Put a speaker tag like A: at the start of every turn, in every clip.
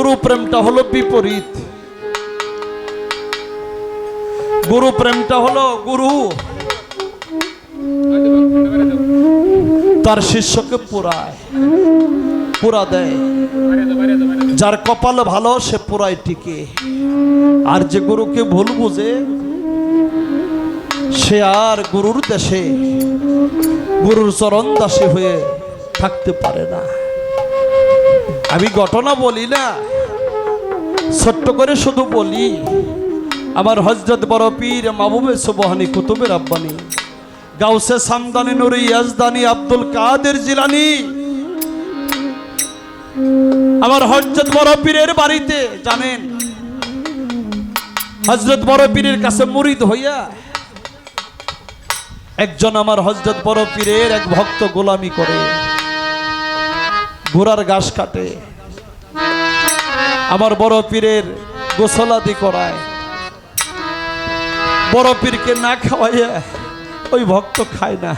A: গুরু প্রেমটা হলো বিপরীত। গুরু প্রেমটা হলো গুরু তার শিষ্যকে পুরা দেয়। যার কপাল ভালো সে পুরাই টিকে, আর যে গুরুকে ভুল বুঝে সে আর গুরুর দেশে গুরুর চরণ দাসী হয়ে থাকতে পারে না। আমি ঘটনা বলি না, ছোট্ট করে শুধু বলি, আমার হযরত বড় পীর মাহবুবে সুবহানী কুতুবে রাব্বানী গাউসে সামদানি নুরি ইয়াজদানি আব্দুল কাদের জিলানী আমার হযরত বড় পীরের বাড়িতে জানেন, হযরত বড় পীরের কাছে মুরিদ হইয়া একজন আমার হযরত বড় পীরের এক ভক্ত গোলামি করে, ঘোড়ার ঘাস কাটে, আমার বড় পীরের গোসলাদি করায়, বড় পীরকে না খাওয়াইয়া ওই ভক্ত খায় না।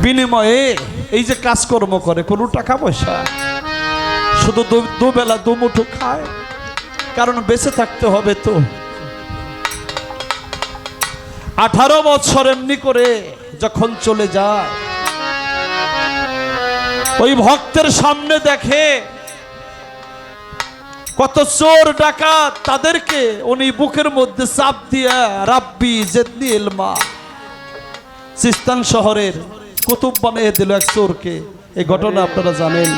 A: বিনিময়ে এই যে কাজকর্ম করে, কোনো টাকা পয়সা, শুধু দুবেলা দুমুঠো খায়, কারণ বেঁচে থাকতে হবে তো। 18 বছর এমনি করে যখন চলে যায়, ওই ভক্তের সামনে দেখে কত চোর ডাকাত, তাদেরকে উনি বুকের মধ্যে চাপ দিয়া রাব্বি জেদনি ইলমা সিস্তান শহরের কুতুব বানিয়ে দিল এক চোরকে। এই ঘটনা আপনারা জানেন।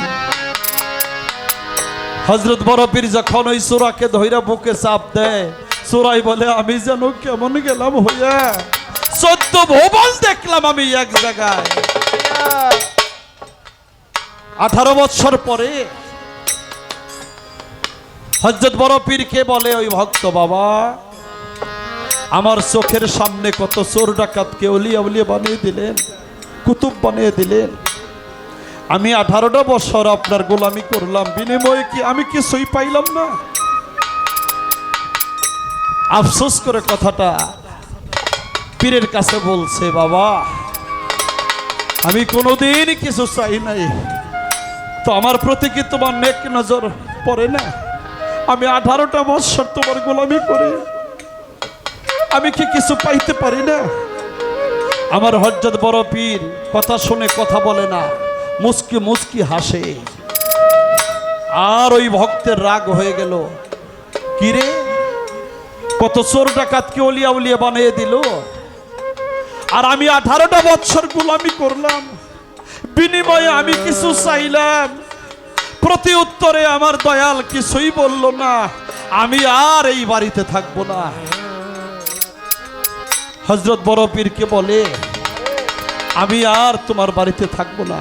A: হযরত বড় পীর যখন ওই চোরাকে ধইরা বুকে চাপ দেয়, চোরাই বলে আমি যেন কেমন গেলাম হইয়া, 14 ভুবন দেখলাম আমি এক জায়গায়। 18 বছর পরে হযরত বড় পীরকে বলে ওই ভক্ত, বাবা আমার চোখের সামনে কত চোর ডাকাতকে ওলিয়া উলিয়া বানিয়ে দিলেন, কুতুব বানিয়ে দিলেন, আমি 18টা বছর আপনার গোলামি করলাম, বিনিময়ে কি আমি কিছুই পাইলাম না? আফসোস করে কথাটা পীরের কাছে বলছে, বাবা আমি কোনোদিন কিছু চাই নাই, তো আমার প্রতি কি তোমার নেক নজর পড়ে না? আমি 18টা বছর তোমার গোলামি করে আমি কি কিছু পাইতে পারি না? আমার হযরত বড় পীর কথা শুনে কথা বলে না, মুস্কি মুস্কি হাসে। আর ওই ভক্তের রাগ হয়ে গেল, কিরে কত চোর ডাকাতকে ওলিয়া উলিয়া বানিয়ে দিল, আর আমি 18টা বছর গোলামি করলাম, বিনিময়ে আমি কিছু চাইলাম, প্রতি উত্তরে আমার দয়াল কিছুই বলল না, আমি আর এই বাড়িতে থাকবো না। হযরত বড় পীরকে বলে, আমি আর তোমার বাড়িতে থাকবো না,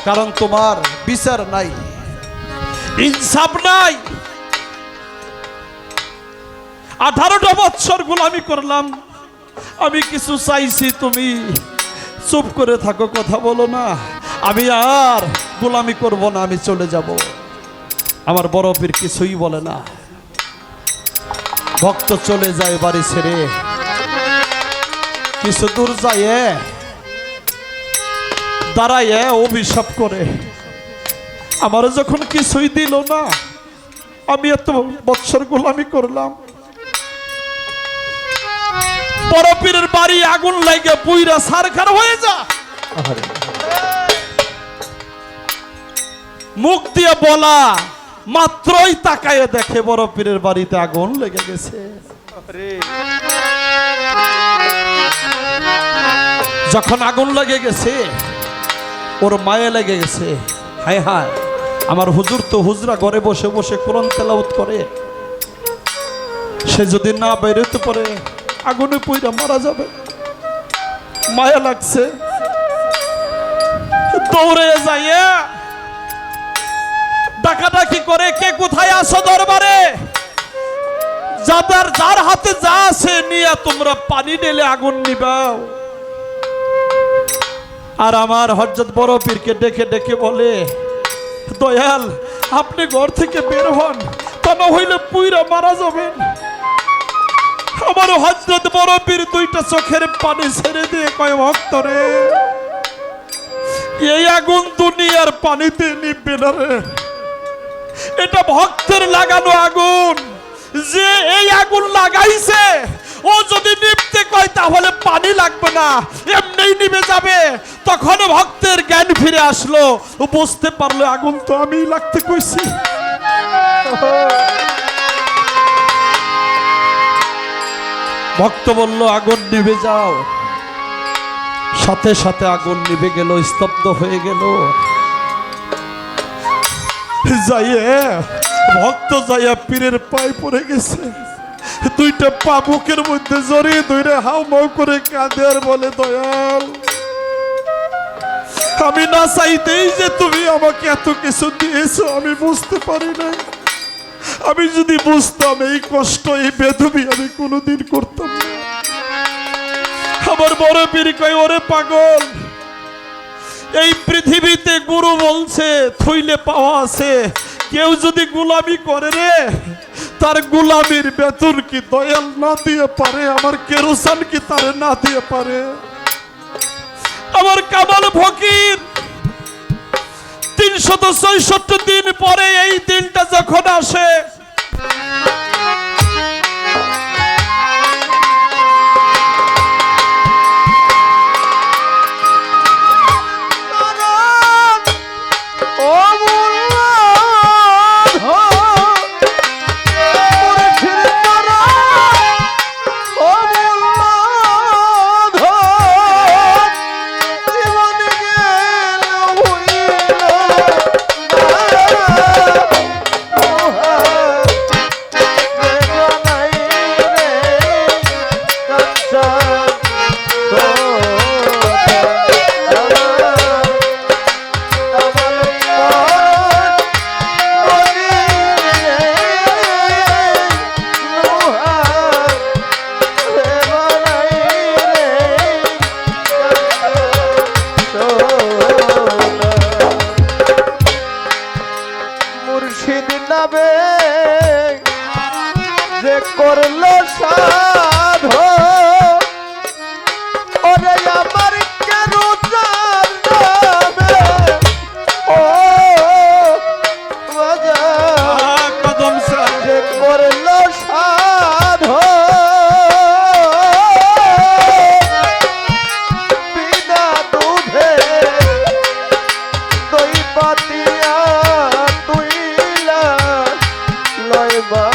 A: কারণ তোমার বিচার নাই, ইনসাফ নাই। 18টা বছর গোলামি করলাম, আমি কিছু চাইছি, তুমি চুপ করে থাকো, কথা বলো না, আমি আর গোলামি করব না, আমি চলে যাব। আমার বড় পীর কিছুই বলে না, ভক্ত চলে যায় বাড়ি ছেড়ে। কিছু দূর যায় দাঁড়ায় অভিশাপ করে, আমার যখন কিছুই দিল না, আমি এত বছর গোলামি করলাম, বড় পীরের বাড়ি আগুন লাগে পুইরা ছারখার হয়ে যা। মুখ দিয়ে বলা মাত্রই তাকায় দেখে বড় পীরের বাড়িতে আগুন লেগে গেছে। যখন আগুন লেগে গেছে, ওর মায়ে লেগে গেছে, হায় হায় আমার হুজুর তো হুজরা ঘরে বসে বসে কোরআন তেলাওয়াত করে, সে যদি না বেরোতে পারে আগুনে পুইরা মারা যাবে। মায়া লাগছে, দৌড়ে যাইয়া ডাকাডাকি করে, কে কোথায় আসো দরবারে, যার হাতে যা আছে নিয়ে তোমরা পানি ঢেলে আগুন নিবাও। আর আমার হযরত বড় পীরকে ডেকে ডেকে বলে, দয়াল আপনি ঘর থেকে বের হন, তা না হইলে পুইরা মারা যাবেন। আমার হযরত বড় পীর 2টা চোখের পানি ছেড়ে দিয়ে কয়, ভক্ত রে এই আগুন দুনিয়ার পানিতে নিভবে না রে, এটা ভক্তের লাগানো আগুন। যে এই আগুন লাগাইছে ও যদি নিভতে কয় তাহলে পানি লাগবে না, এমনিই নিভে যাবে। তখন ভক্তের জ্ঞান ফিরে আসলো, ও বুঝতে পারলো আগুন তো আমি লাগতে কইছি। ভক্ত বলল আগুন নিভে যাও, সাথে সাথে আগুন নিভে গেল, স্তব্ধ হয়ে গেল। যাইয়ে ভক্ত যাইয়া পীরের পায়ে পড়ে গেছে, দুইটা পা বুকের মধ্যে জড়িয়ে ধরে হাউ মাউ করে কাঁদে আর বলে, দয়াল আমি না চাইতেই যে তুমি আমাকে এত কিছু দিয়েছো আমি বুঝতে পারি না। আমি যদি বুঝতাম এই কষ্ট এই বেদবি আমি কোনোদিন করতাম না। আমার বড় পীর কয়, ওরে পাগল, এই পৃথিবীতে গুরু বলছে থইলে পাওয়া আছে, কেউ যদি গোলামি করে রে তার গোলামির বেতন কি দয়াল না দিয়ে পারে? আমার কেরোসান কি তারে না দিয়ে পারে? আমার কামাল ফকির 366 দিন পরে এই দিনটা যখন আসে,
B: করলো সাধ ওরে আমার কেন জানবে ও
A: কদম
B: যে করলো সাধ বিনা দুধে দই পাতিয়া তুইলা লয়বা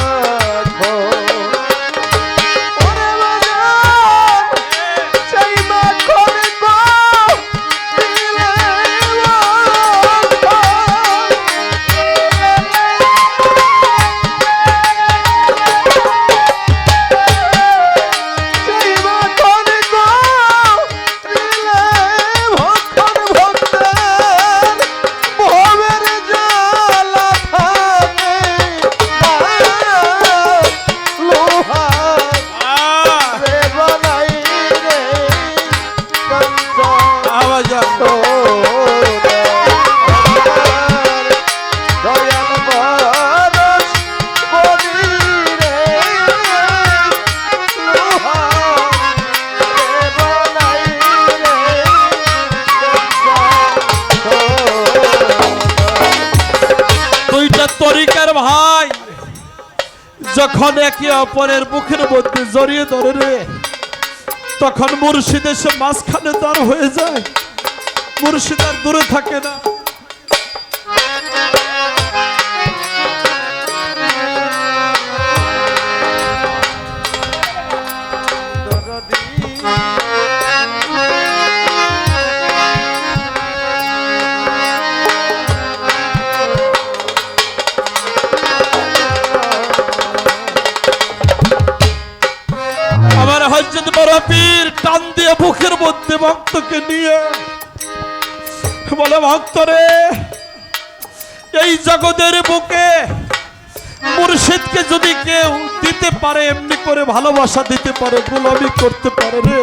A: ভাই যখন একে অপরের মুখের মধ্যে জড়িয়ে ধরে রে, তখন মুর্শিদ এসে মাঝখানে দাঁড় হয়ে যায়, মুর্শিদ আর দূরে থাকে না। হযরত বড় পীর টান দিয়ে বুকের মধ্যে ভক্তকে নিয়ে বলে, ভক্তরে এই জগতের বুকে মুর্শিদকে যদি কেউ দিতে পারে, এমনি করে ভালোবাসা দিতে পারে, গোলামি করতে পারে রে,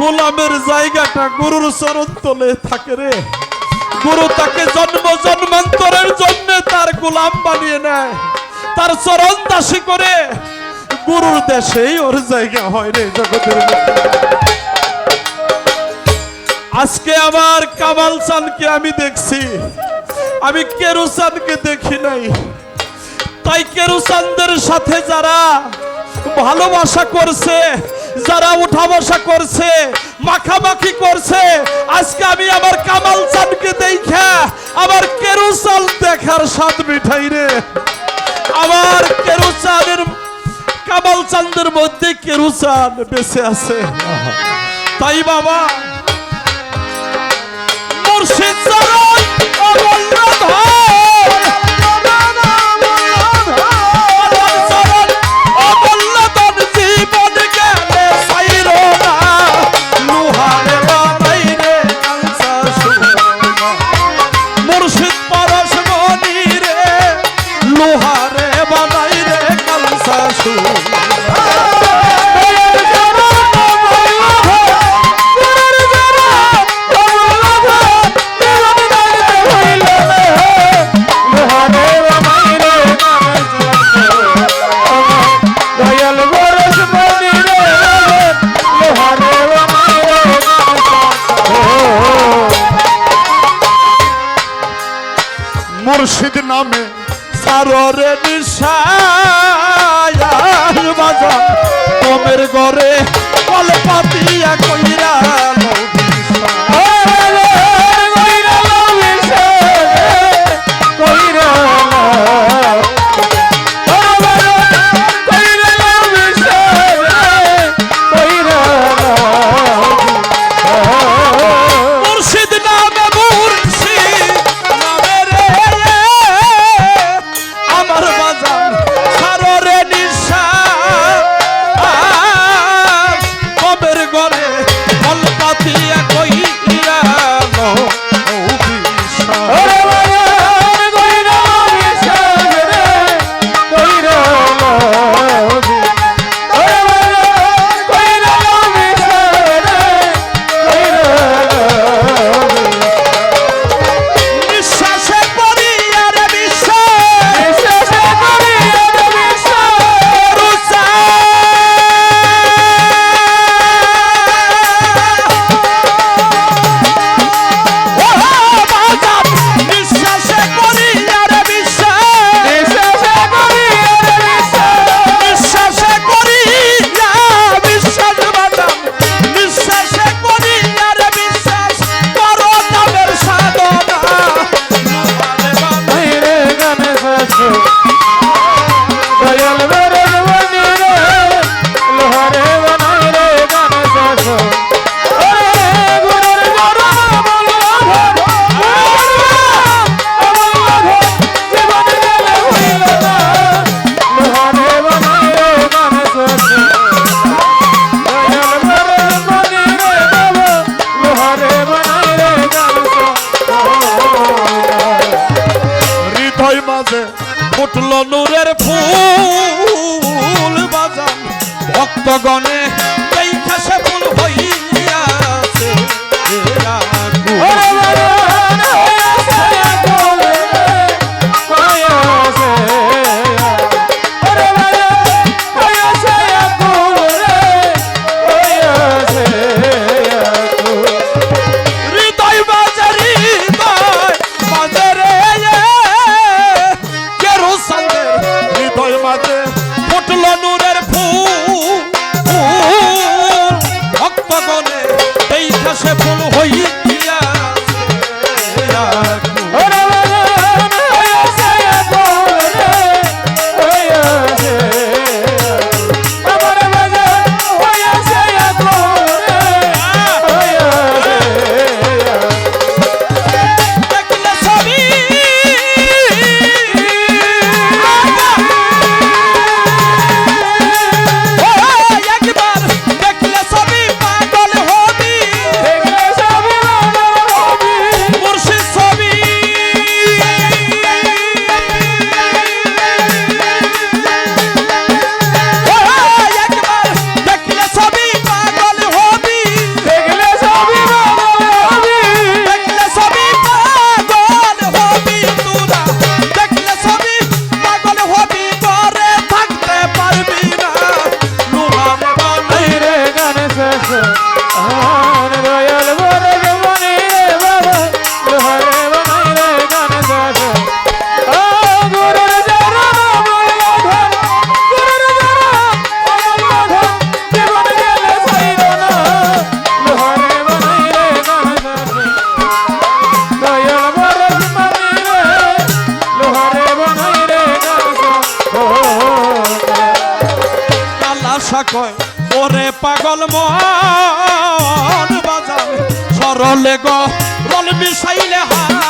A: গোলামের জায়গাটা গুরুর চরণ তলে থাকে রে। গুরু তাকে জন্ম জন্মান্তরের জন্য তার গোলাম বানিয়ে নেয়, তার চরণ দাসী করে গুরুর দেশেই ওর জায়গা হয় রে জগতের মধ্যে। আজকে আমার কামাল চানকে আমি দেখছি, আমি কেরুসানকে দেখি নাই। তাই কেরুসানদের সাথে যারা ভালোবাসা করছে, যারা উঠা বসা করছে, মাখামাখি করছে, আজকে আমি আমার কামাল চানকে দেখা আমার কেরুসান দেখার স্বাদ মিঠাই রে। আমার কেরুসানের কামাল চাঁদের মধ্যে কেরুসান বেঁচে আছে। তাই বাবা মুর্শিদ চরণ অমূল্য ধন, চরণ অমূল্য ধন, জীবন গেলে ছাইরো না, লোহারে বানাই রে কাঞ্চা সোনা। মুর্শিদ পরশমণি রে, লোহারে বানাই রে কাঞ্চা সোনা। মুর্শিদ নামে সাররে নিশায় বাজান, তোমের ঘরে কল পাতিয়া কইরা Yeah. পাগল মন বাজান সরলে গো রল মিশাইলে হারা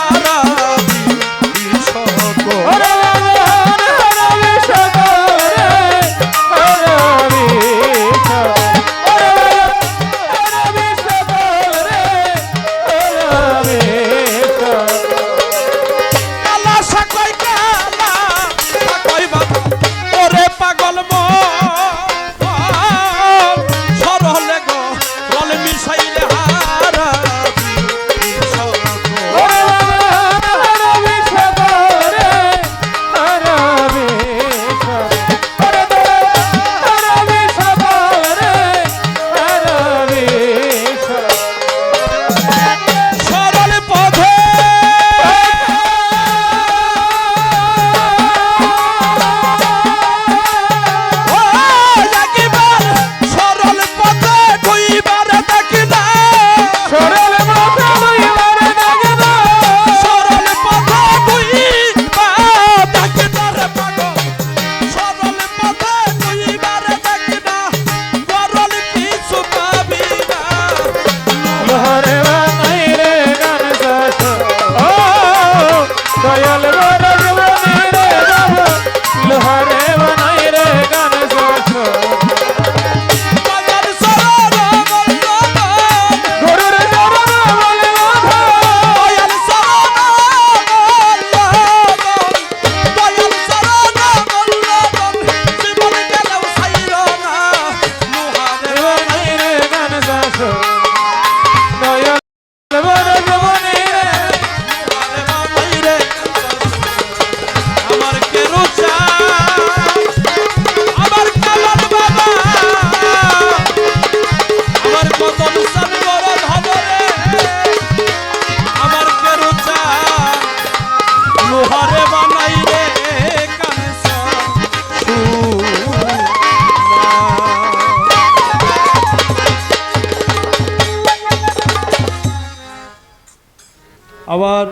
A: আবার